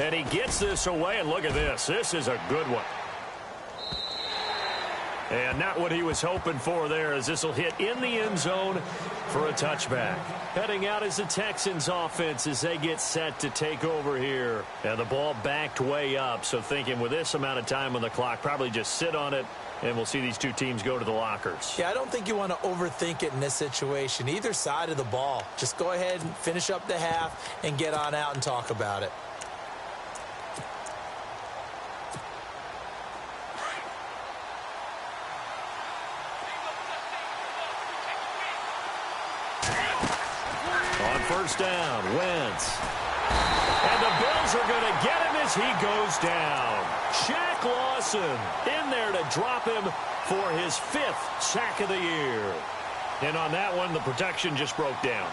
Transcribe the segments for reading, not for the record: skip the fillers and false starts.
And he gets this away, and look at this. This is a good one. And not what he was hoping for there, as this will hit in the end zone for a touchback. Heading out is the Texans offense as they get set to take over here. And the ball backed way up, so thinking with this amount of time on the clock, probably just sit on it, and we'll see these two teams go to the lockers. Yeah, I don't think you want to overthink it in this situation. Either side of the ball. Just go ahead and finish up the half and get on out and talk about it. On first down, Wentz. And the Bills are going to get him as he goes down. Shaq Lawson in there to drop him for his 5th sack of the year. And on that one, the protection just broke down.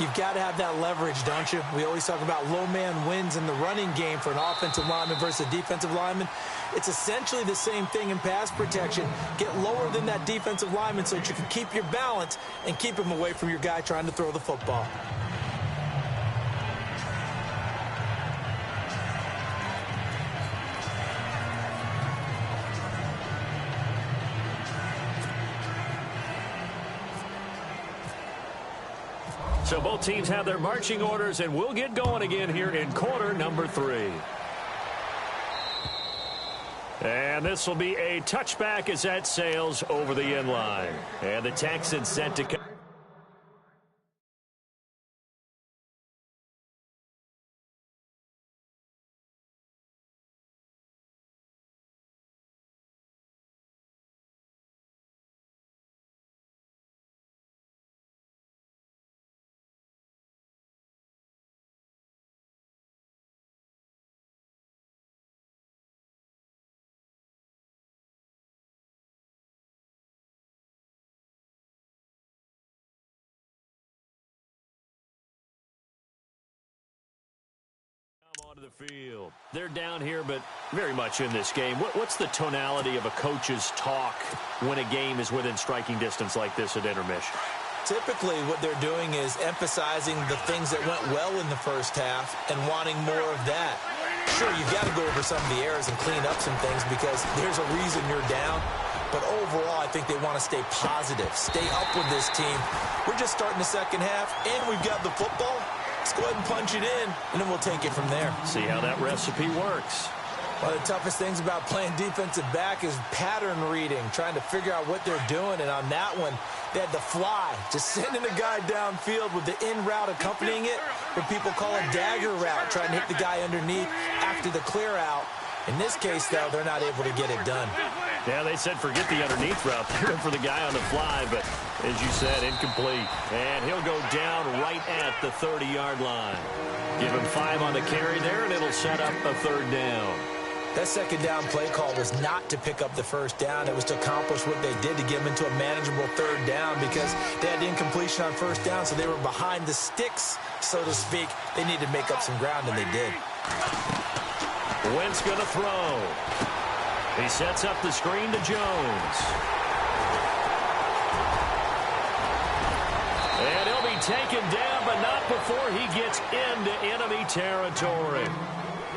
You've got to have that leverage, don't you? We always talk about low man wins in the running game for an offensive lineman versus a defensive lineman. It's essentially the same thing in pass protection. Get lower than that defensive lineman so that you can keep your balance and keep him away from your guy trying to throw the football. So both teams have their marching orders, and we'll get going again here in quarter number 3. And this will be a touchback as that sails over the end line. And the Texans set to come. Onto the field. They're down here, but very much in this game. What's the tonality of a coach's talk when a game is within striking distance like this at intermission? Typically, what they're doing is emphasizing the things that went well in the first half and wanting more of that. Sure, you've got to go over some of the errors and clean up some things because there's a reason you're down. But overall, I think they want to stay positive, stay up with this team. We're just starting the second half, and we've got the football. Let's go ahead and punch it in, and then we'll take it from there. See how that recipe works. One of the toughest things about playing defensive back is pattern reading, trying to figure out what they're doing. And on that one, they had the fly, just sending the guy downfield with the in route accompanying it, what people call a dagger route, trying to hit the guy underneath after the clear out. In this case, though, they're not able to get it done. Yeah, they said forget the underneath route. They're for the guy on the fly, but as you said, incomplete. And he'll go down right at the 30-yard line. Give him 5 on the carry there, and it'll set up a 3rd down. That second down play call was not to pick up the first down. It was to accomplish what they did to get them into a manageable 3rd down because they had incompletion on first down, so they were behind the sticks, so to speak. They needed to make up some ground, and they did. Wentz going to throw. He sets up the screen to Jones. And he'll be taken down, but not before he gets into enemy territory.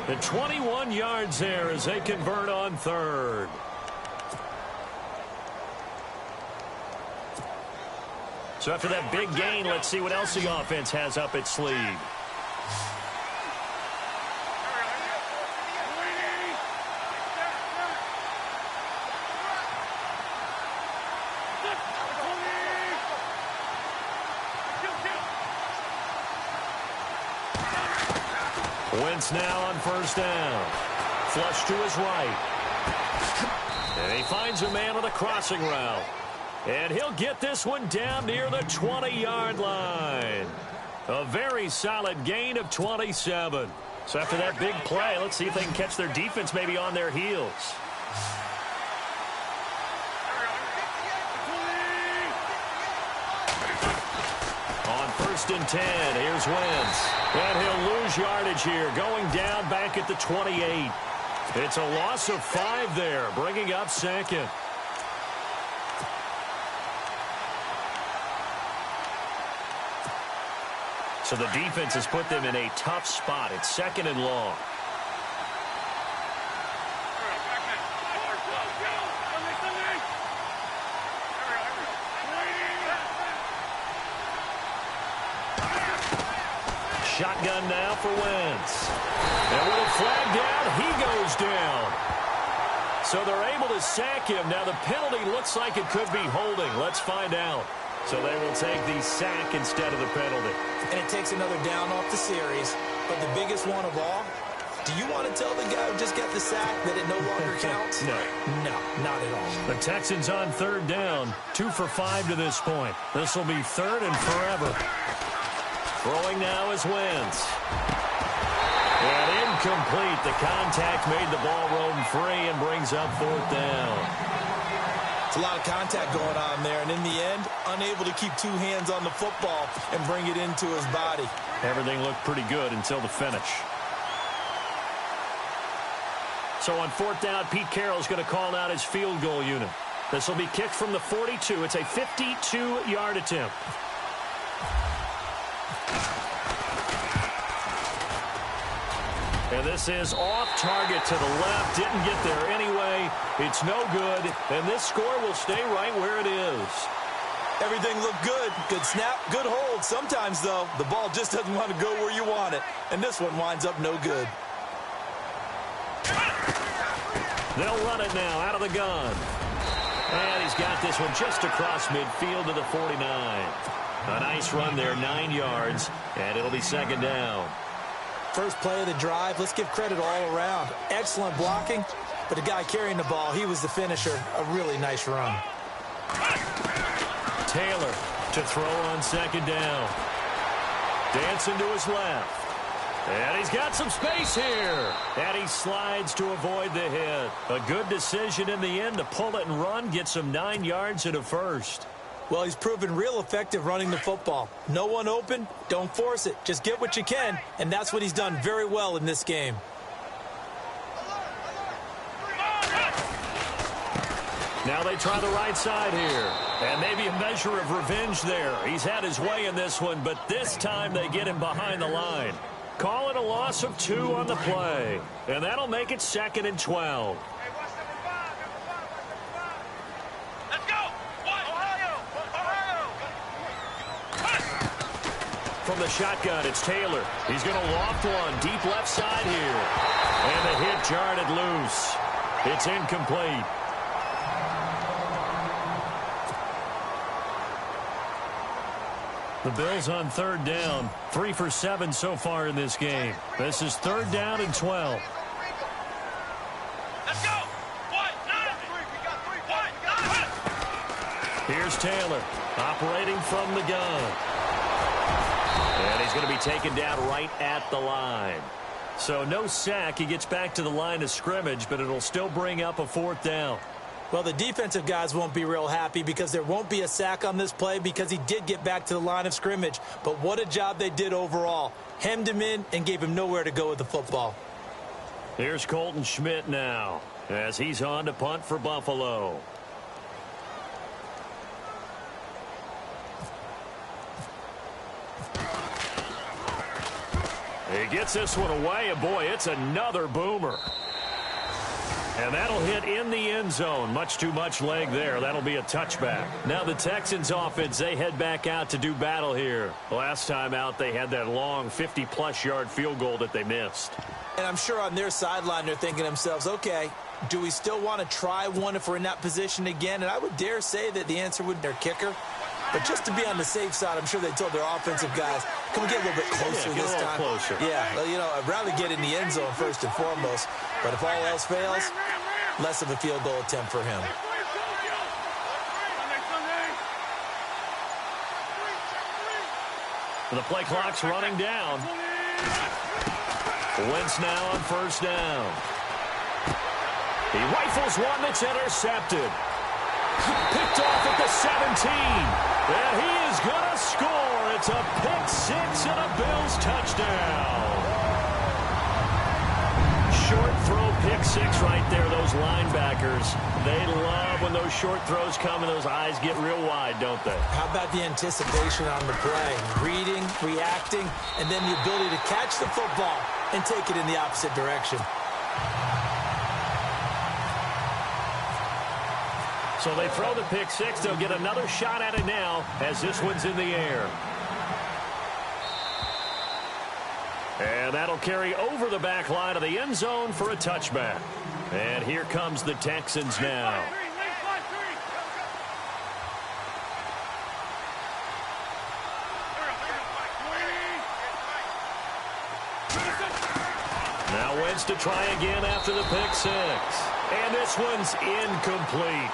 The 21 yards there as they convert on 3rd. So after that big gain, let's see what else the offense has up its sleeve. Wentz now on first down. Flush to his right. And he finds a man on the crossing route. And he'll get this one down near the 20-yard line. A very solid gain of 27. So after that big play, let's see if they can catch their defense maybe on their heels. On 1st and 10, here's Wentz. And he'll lose yardage here, going down back at the 28. It's a loss of 5 there, bringing up 2nd. So the defense has put them in a tough spot. It's 2nd and long. shotgun now for Wentz. And with a flag down, he goes down. So they're able to sack him. Now the penalty looks like it could be holding. Let's find out. So they will take the sack instead of the penalty. And it takes another down off the series. But the biggest one of all, do you want to tell the guy who just got the sack that it no longer counts? No. No, not at all. The Texans on third down, 2 for 5 to this point. This will be third and forever. Throwing now is Wentz. And incomplete. The contact made the ball roam free and brings up fourth down. It's a lot of contact going on there, and in the end, unable to keep two hands on the football and bring it into his body. Everything looked pretty good until the finish. So on fourth down, Pete Carroll's going to call out his field goal unit. This will be kicked from the 42. It's a 52-yard attempt. And this is off target to the left. Didn't get there anyway. It's no good. And this score will stay right where it is. Everything looked good. Good snap, good hold. Sometimes, though, the ball just doesn't want to go where you want it. And this one winds up no good. They'll run it now out of the gun. And he's got this one just across midfield to the 49. A nice run there, 9 yards. And it'll be second down. First play of the drive, let's give credit all around. Excellent blocking, but the guy carrying the ball, he was the finisher. A really nice run. Taylor to throw on second down. Dancing to his left. And he's got some space here. And he slides to avoid the hit. A good decision in the end to pull it and run, get some 9 yards at a first. Well, he's proven real effective running the football. No one open, don't force it. Just get what you can, and that's what he's done very well in this game. Now they try the right side here. And maybe a measure of revenge there. He's had his way in this one, but this time they get him behind the line. Call it a loss of 2 on the play. And that'll make it second and 12. From the shotgun, it's Taylor. He's going to loft one deep left side here. And the hit jarred it loose. It's incomplete. The Bills on third down. 3 for 7 so far in this game. This is third down and 12. Let's go. Here's Taylor operating from the gun. And he's going to be taken down right at the line. So no sack. He gets back to the line of scrimmage, but it'll still bring up a fourth down. Well, the defensive guys won't be real happy because there won't be a sack on this play because he did get back to the line of scrimmage. But what a job they did overall. Hemmed him in and gave him nowhere to go with the football. Here's Colton Schmidt now as he's on to punt for Buffalo. He gets this one away, and boy, it's another boomer. And that'll hit in the end zone. Much too much leg there. That'll be a touchback. Now the Texans offense, they head back out to do battle here. Last time out, they had that long 50-plus yard field goal that they missed. And I'm sure on their sideline they're thinking to themselves, okay, do we still want to try one if we're in that position again? And I would dare say that the answer would be their kicker. But just to be on the safe side, I'm sure they told their offensive guys, can we get a little bit closer this time? Closer. Yeah, well, you know, I'd rather get in the end zone first and foremost. But if all else fails, less of a field goal attempt for him. The play clock's running down. Wentz now on first down. He rifles one that's intercepted. Picked off at the 17. And he is going to score. It's a pick six and a Bills touchdown. Short throw pick six right there. Those linebackers, they love when those short throws come and those eyes get real wide, don't they? How about the anticipation on the play? Reading, reacting, and then the ability to catch the football and take it in the opposite direction. So they throw the pick six. They'll get another shot at it now as this one's in the air. And that'll carry over the back line of the end zone for a touchback. And here comes the Texans now. Now Wentz to try again after the pick six. And this one's incomplete.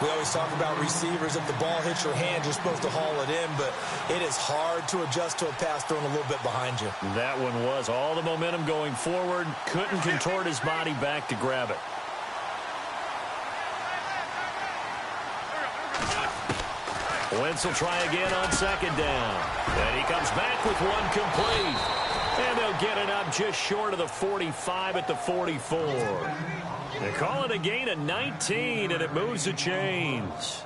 We always talk about receivers. If the ball hits your hand, you're supposed to haul it in, but it is hard to adjust to a pass thrown a little bit behind you. That one was all the momentum going forward. Couldn't contort his body back to grab it. Wentz will try again on second down. And he comes back with one complete. And they'll get it up just short of the 45 at the 44. They call it a gain of 19, and it moves the chains.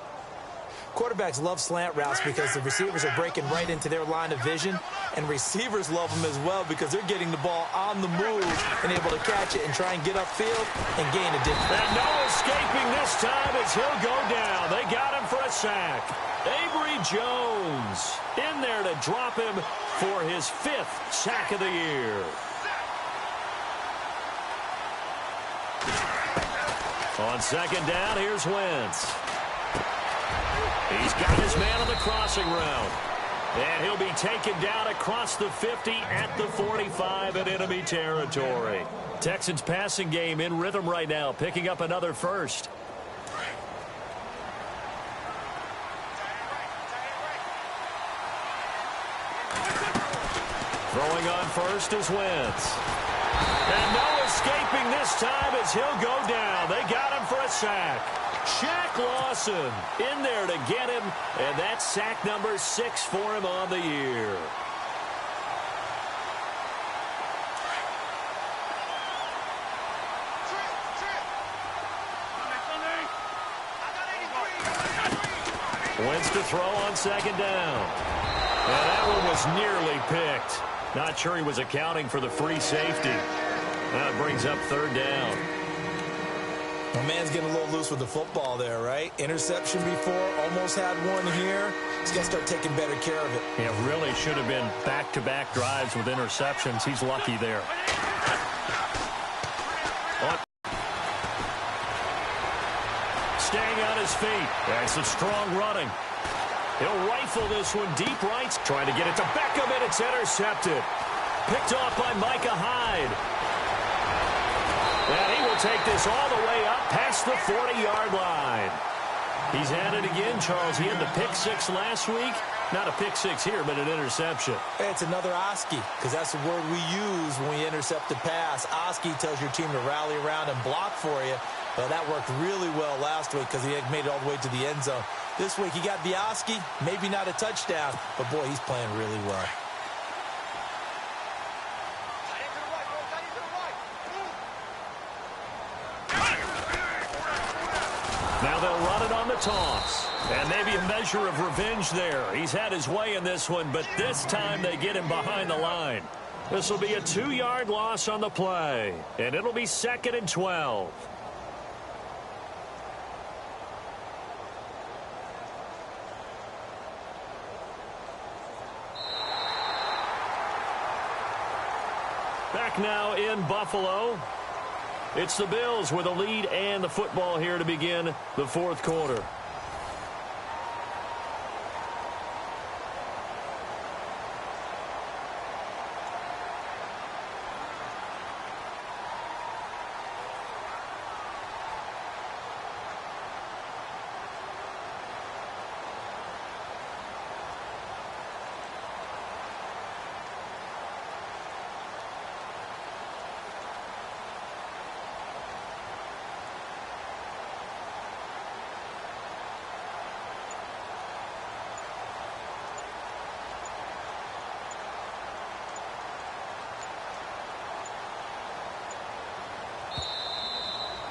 Quarterbacks love slant routes because the receivers are breaking right into their line of vision, and receivers love them as well because they're getting the ball on the move and able to catch it and try and get upfield and gain a difference. And no escaping this time as he'll go down. They got him for a sack. Avery Jones in there to drop him for his 5th sack of the year. On second down, here's Wentz. He's got his man on the crossing route. And he'll be taken down across the 50 at the 45 in enemy territory. Texans passing game in rhythm right now, picking up another first. Throwing on first is Wentz. And no escaping this time as he'll go down. They got him for a sack. Shaq Lawson in there to get him, and that's sack number 6 for him on the year. Wentz to throw on second down. And that one was nearly picked. Not sure he was accounting for the free safety. That brings up third down. My man's getting a little loose with the football there, right? Interception before, almost had one here. He's got to start taking better care of it. Yeah, really should have been back-to-back drives with interceptions. He's lucky there. Staying on his feet. That's a strong running. He'll rifle this one deep right. Trying to get it to Beckham, and it's intercepted. Picked off by Micah Hyde. And he will take this all the way up past the 40-yard line. He's at it again, Charles. He had the pick six last week. Not a pick six here, but an interception. It's another Oski, because that's the word we use when we intercept a pass. Oski tells your team to rally around and block for you. But that worked really well last week because he had made it all the way to the end zone. This week he got the Oski, maybe not a touchdown, but boy, he's playing really well. Now they'll run it on the toss. And maybe a measure of revenge there. He's had his way in this one, but this time they get him behind the line. This will be a 2-yard loss on the play. And it'll be 2nd and 12. Back now in Buffalo. It's the Bills with a lead and the football here to begin the 4th quarter.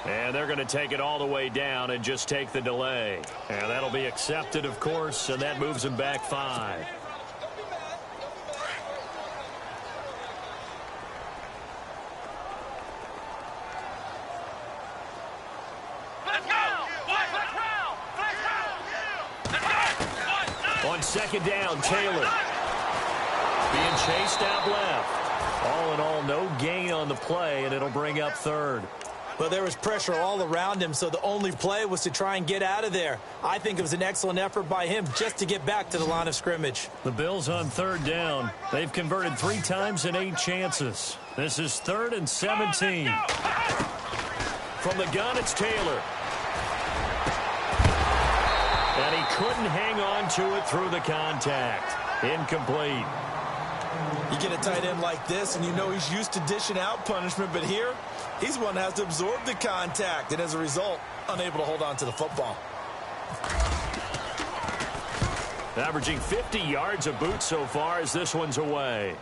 And they're going to take it all the way down and just take the delay. And that'll be accepted, of course, and that moves them back 5. On second down, Taylor. Being chased out left. All in all, no gain on the play, and it'll bring up third. Well, there was pressure all around him, so the only play was to try and get out of there. I think it was an excellent effort by him just to get back to the line of scrimmage. The Bills on third down. They've converted 3 times in 8 chances. This is 3rd and 17. From the gun, it's Taylor. And he couldn't hang on to it through the contact. Incomplete. You get a tight end like this, and you know he's used to dishing out punishment, but here, he's the one that has to absorb the contact, and as a result, unable to hold on to the football. Averaging 50 yards a boot so far as this one's away.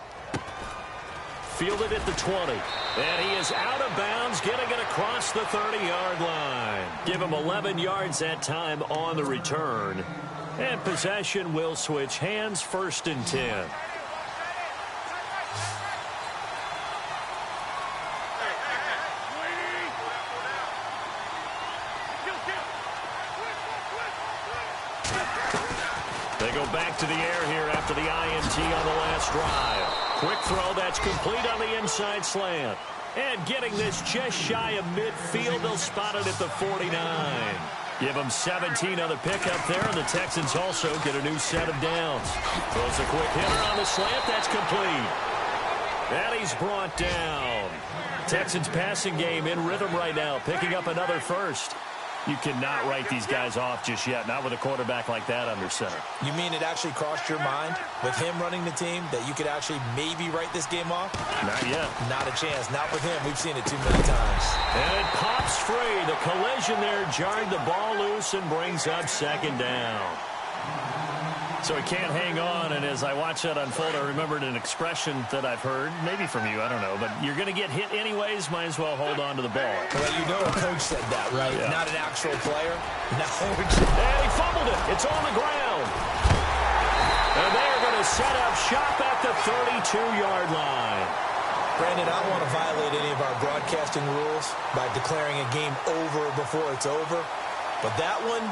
Fielded at the 20. And he is out of bounds, getting it across the 30-yard line. Give him 11 yards that time on the return. And possession will switch hands, 1st and 10. They go back to the air here after the INT on the last drive. Quick throw that's complete on the inside slant. And getting this just shy of midfield, they'll spot it at the 49. Give them 17 on the pickup there, and the Texans also get a new set of downs. Throws a quick hitter on the slant, that's complete. And he's brought down. Texans passing game in rhythm right now, picking up another first. You cannot write these guys off just yet, not with a quarterback like that under center. You mean it actually crossed your mind with him running the team that you could actually maybe write this game off? Not yet. Not a chance. Not with him. We've seen it too many times. And it pops free. The collision there jarred the ball loose and brings up 2nd down. So he can't hang on, and as I watch that unfold, I remembered an expression that I've heard, maybe from you, I don't know, but you're going to get hit anyways, might as well hold on to the ball. Well, you know a coach said that, right? Yeah. Not an actual player. No. And he fumbled it. It's on the ground. And they're going to set up shop at the 32-yard line. Brandon, I don't want to violate any of our broadcasting rules by declaring a game over before it's over, but that one,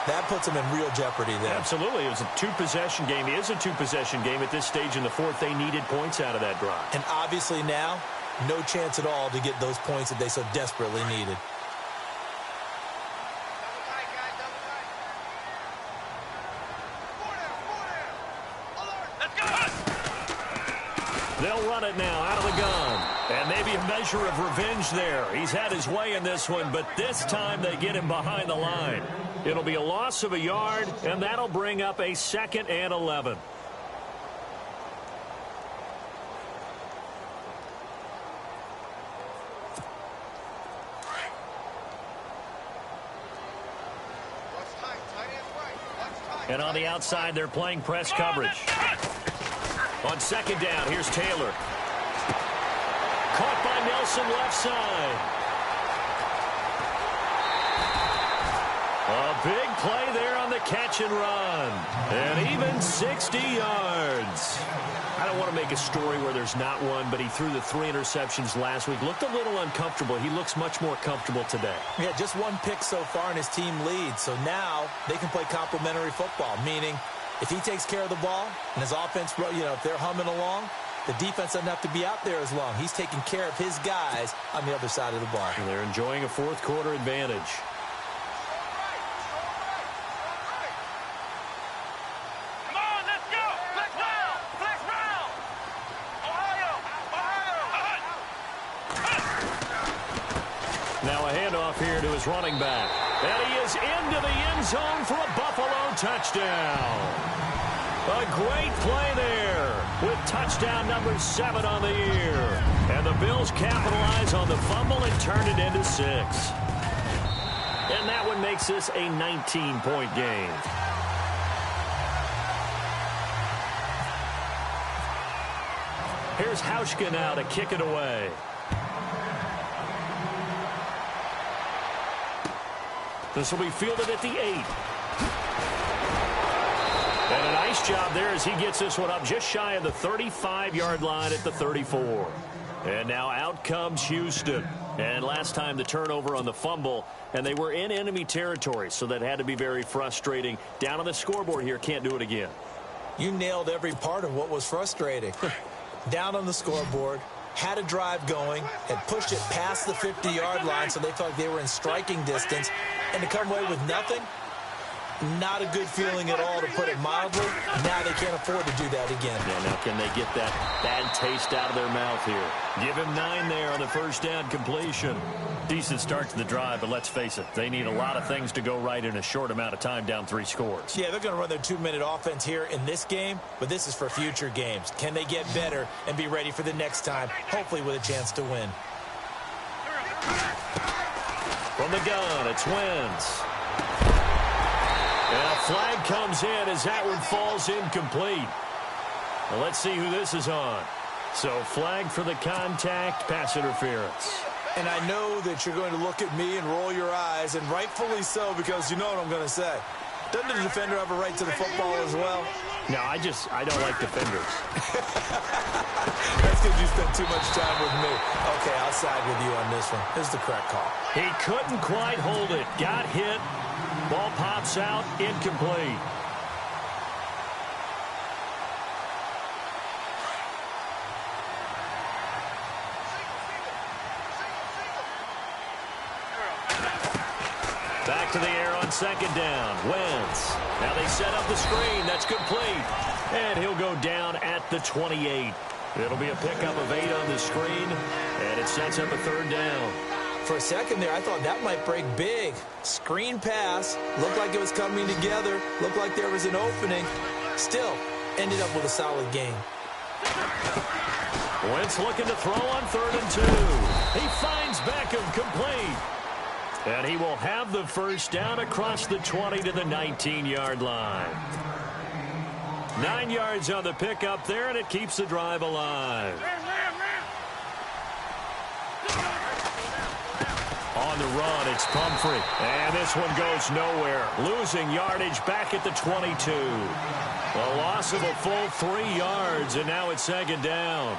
that puts them in real jeopardy there. Absolutely. It was a 2-possession game. It is a 2-possession game at this stage in the 4th. They needed points out of that drive. And obviously now, no chance at all to get those points that they so desperately needed. They'll run it now out of the gun. And maybe a measure of revenge there. He's had his way in this one, but this time they get him behind the line. It'll be a loss of a yard, and that'll bring up a 2nd and 11. And on the outside, they're playing press coverage. On 2nd down, here's Taylor. Caught by Nelson left side. A big play there on the catch and run. And even 60 yards. I don't want to make a story where there's not one, but he threw the 3 interceptions last week. Looked a little uncomfortable. He looks much more comfortable today. Yeah, just 1 pick so far and his team leads. So now they can play complementary football, meaning if he takes care of the ball and his offense, you know, if they're humming along, the defense doesn't have to be out there as long. He's taking care of his guys on the other side of the ball. And they're enjoying a 4th quarter advantage. Now a handoff here to his running back. And he is into the end zone for a Buffalo touchdown. A great play there with touchdown number 7 on the year. And the Bills capitalize on the fumble and turn it into 6. And that one makes this a 19-point game. Here's Hauschka now to kick it away. This will be fielded at the 8. And a nice job there as he gets this one up just shy of the 35-yard line at the 34. And now out comes Houston. And last time the turnover on the fumble, and they were in enemy territory, so that had to be very frustrating. Down on the scoreboard here, can't do it again. You nailed every part of what was frustrating. Down on the scoreboard, had a drive going, had pushed it past the 50-yard line so they felt like they were in striking distance, and to come away with nothing, not a good feeling at all, to put it mildly. Now they can't afford to do that again. Yeah, now can they get that bad taste out of their mouth here? Give him 9 there on the first down completion. Decent start to the drive, but let's face it, they need a lot of things to go right in a short amount of time, down 3 scores. Yeah, they're going to run their 2-minute offense here in this game, but this is for future games. Can they get better and be ready for the next time, hopefully with a chance to win? From the gun, it's Wentz. And a flag comes in as that one falls incomplete. Well, let's see who this is on. So flag for the contact, pass interference. And I know that you're going to look at me and roll your eyes, and rightfully so, because you know what I'm going to say. Doesn't the defender have a right to the football as well? No, I don't like defenders. That's because you spent too much time with me. Okay, I'll side with you on this one. Here's the correct call. He couldn't quite hold it. Got hit. Ball pops out, incomplete. Back to the air on second down. Wentz. Now they set up the screen. That's complete. And he'll go down at the 28. It'll be a pickup of 8 on the screen, and it sets up a third down. For a second there, I thought that might break big. Screen pass. Looked like it was coming together. Looked like there was an opening. Still, ended up with a solid game. Wentz looking to throw on 3rd and 2. He finds Beckham, complete. And he will have the first down across the 20 to the 19-yard line. 9 yards on the pickup there, and it keeps the drive alive. On the run, it's Pumphrey. And this one goes nowhere. Losing yardage back at the 22. A loss of a full 3 yards, and now it's second down.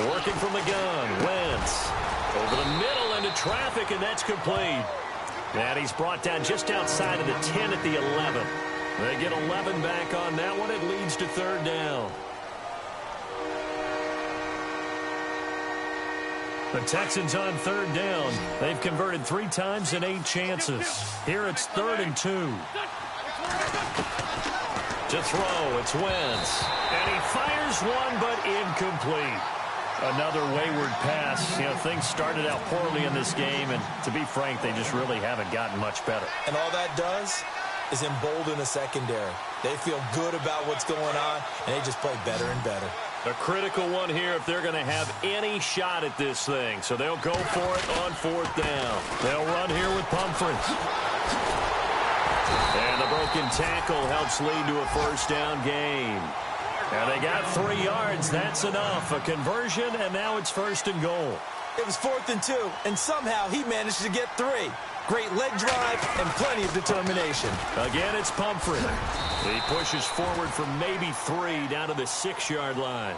Working from the gun, Wentz. Over the middle into traffic, and that's complete. And he's brought down just outside of the 10 at the 11. They get 11 back on that one. It leads to third down. The Texans on third down. They've converted 3 times in 8 chances. Here it's 3rd and 2. To throw, it's Wentz. And he fires one, but incomplete. Another wayward pass. You know, things started out poorly in this game, and to be frank, they just really haven't gotten much better. And all that does is embolden the secondary. They feel good about what's going on, and they just play better and better. A critical one here if they're going to have any shot at this thing. So they'll go for it on 4th down. They'll run here with Pumphrey. And the broken tackle helps lead to a first down gain. And they got 3 yards. That's enough. A conversion, and now it's 1st and goal. It was 4th and 2, and somehow he managed to get 3. Great leg drive and plenty of determination. Again, it's Pumphrey. He pushes forward for maybe 3 down to the 6-yard line.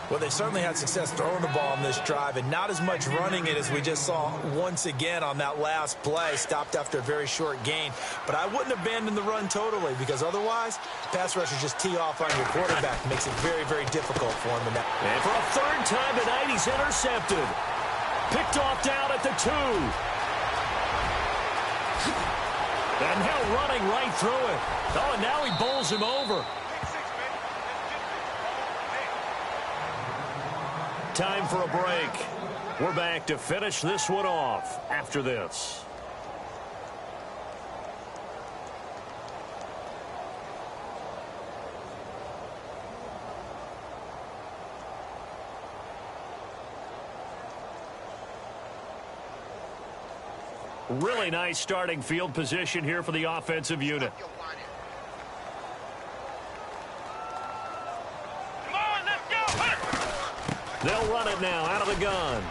Well, they certainly had success throwing the ball on this drive, and not as much running it as we just saw once again on that last play. Stopped after a very short gain. But I wouldn't abandon the run totally, because otherwise, pass rushers just tee off on your quarterback. Makes it very, very difficult for him. And for a 3rd time tonight, he's intercepted. Picked off down at the 2. And now running right through it. Oh, and now he bowls him over. Time for a break. We're back to finish this one off after this. Really nice starting field position here for the offensive unit. They'll run it now out of the gun.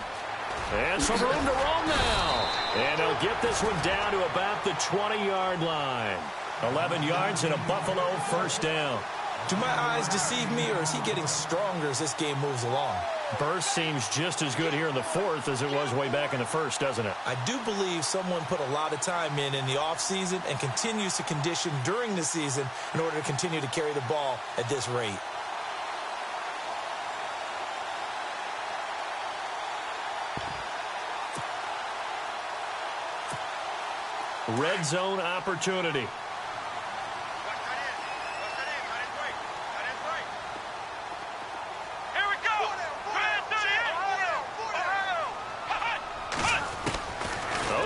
And some room to roam now. And they'll get this one down to about the 20-yard line. 11 yards and a Buffalo first down. Do my eyes deceive me, or is he getting stronger as this game moves along? Burst seems just as good here in the fourth as it was way back in the first, doesn't it? I do believe someone put a lot of time in the offseason and continues to condition during the season in order to continue to carry the ball at this rate. Red zone opportunity.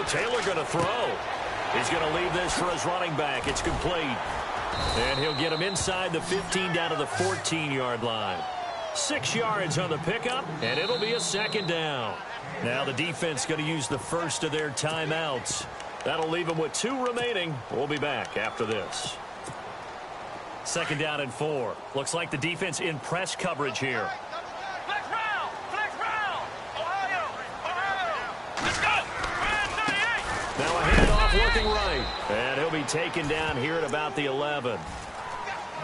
Taylor going to throw. He's going to leave this for his running back. It's complete. And he'll get him inside the 15 down to the 14-yard line. 6 yards on the pickup, and it'll be a second down. Now the defense going to use the first of their timeouts. That'll leave them with 2 remaining. We'll be back after this. Second down and 4. Looks like the defense in press coverage here. Now a handoff looking right. And he'll be taken down here at about the 11.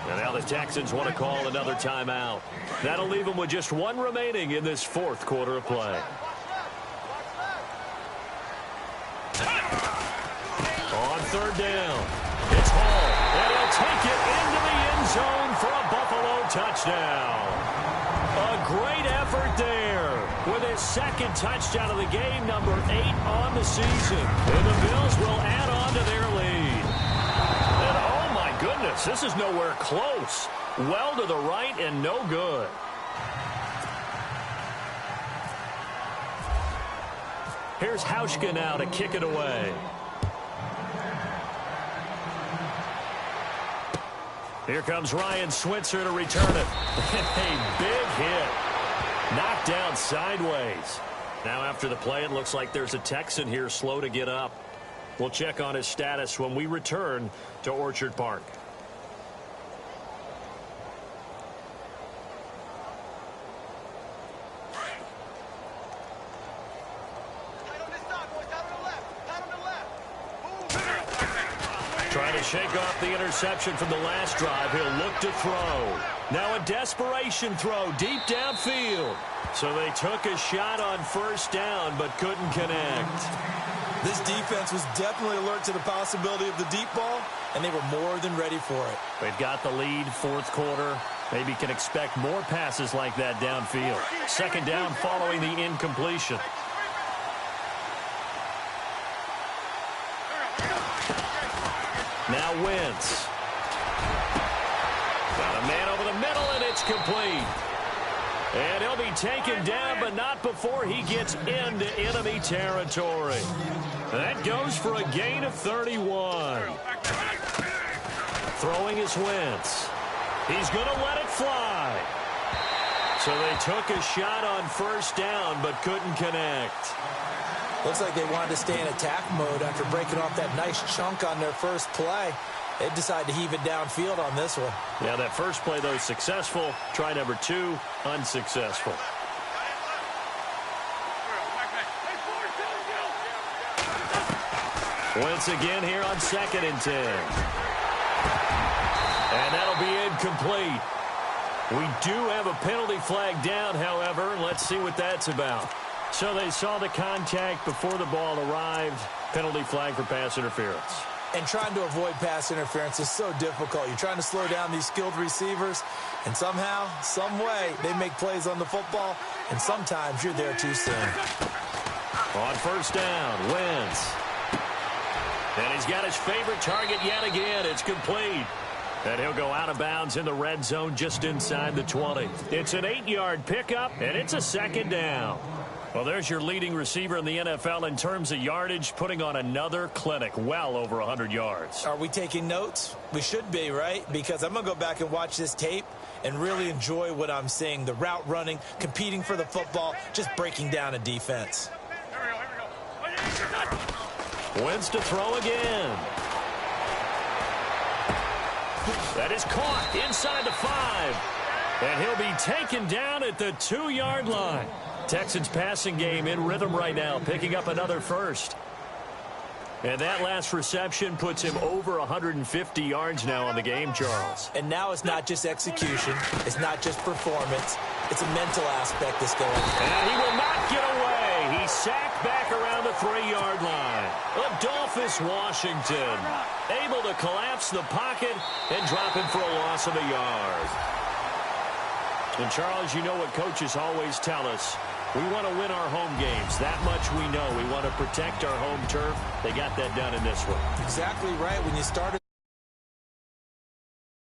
And now the Texans want to call another timeout. That'll leave them with just 1 remaining in this fourth quarter of play. On third down, it's Hall. And he'll take it into the end zone for a Buffalo touchdown. A great effort there with his second touchdown of the game, number 8 on the season. And the Bills will add on to their lead. And oh my goodness, this is nowhere close. Well to the right and no good. Here's Hauschka now to kick it away. Here comes Ryan Switzer to return it. A big hit. Knocked down sideways. Now after the play, it looks like there's a Texan here slow to get up. We'll check on his status when we return to Orchard Park. Trying to shake off the interception from the last drive. He'll look to throw. Now a desperation throw deep downfield. So they took a shot on first down but couldn't connect. This defense was definitely alert to the possibility of the deep ball, and they were more than ready for it. They've got the lead, fourth quarter. Maybe can expect more passes like that downfield. Second down following the incompletion. Now Wentz. Got a man over the middle, and it's complete. And he'll be taken down, but not before he gets into enemy territory. That goes for a gain of 31. Throwing is Wentz. He's going to let it fly. So they took a shot on first down, but couldn't connect. Looks like they wanted to stay in attack mode after breaking off that nice chunk on their first play. They decided to heave it downfield on this one. Yeah, that first play, though, successful. Try number 2, unsuccessful. Once again here on 2nd and 10. And that'll be incomplete. We do have a penalty flag down, however. Let's see what that's about. So they saw the contact before the ball arrived. Penalty flag for pass interference. And trying to avoid pass interference is so difficult. You're trying to slow down these skilled receivers, and somehow, some way, they make plays on the football, and sometimes you're there too soon. On first down, Wentz. And he's got his favorite target yet again. It's complete. And he'll go out of bounds in the red zone just inside the 20. It's an 8-yard pickup, and it's a second down. Well, there's your leading receiver in the NFL in terms of yardage, putting on another clinic, well over 100 yards. Are we taking notes? We should be, right? Because I'm going to go back and watch this tape and really enjoy what I'm seeing. The route running, competing for the football, just breaking down a defense. Wentz to throw again. That is caught inside the 5. And he'll be taken down at the 2-yard line. Texans passing game in rhythm right now, picking up another first. And that last reception puts him over 150 yards now on the game, Charles. And now it's not just execution. It's not just performance. It's a mental aspect that's going on. And he will not get away. He's sacked back around the 3-yard line. Adolphus Washington able to collapse the pocket and drop him for a loss of a yard. And, Charles, you know what coaches always tell us. We want to win our home games. That much we know. We want to protect our home turf. They got that done in this one. Exactly right. When you started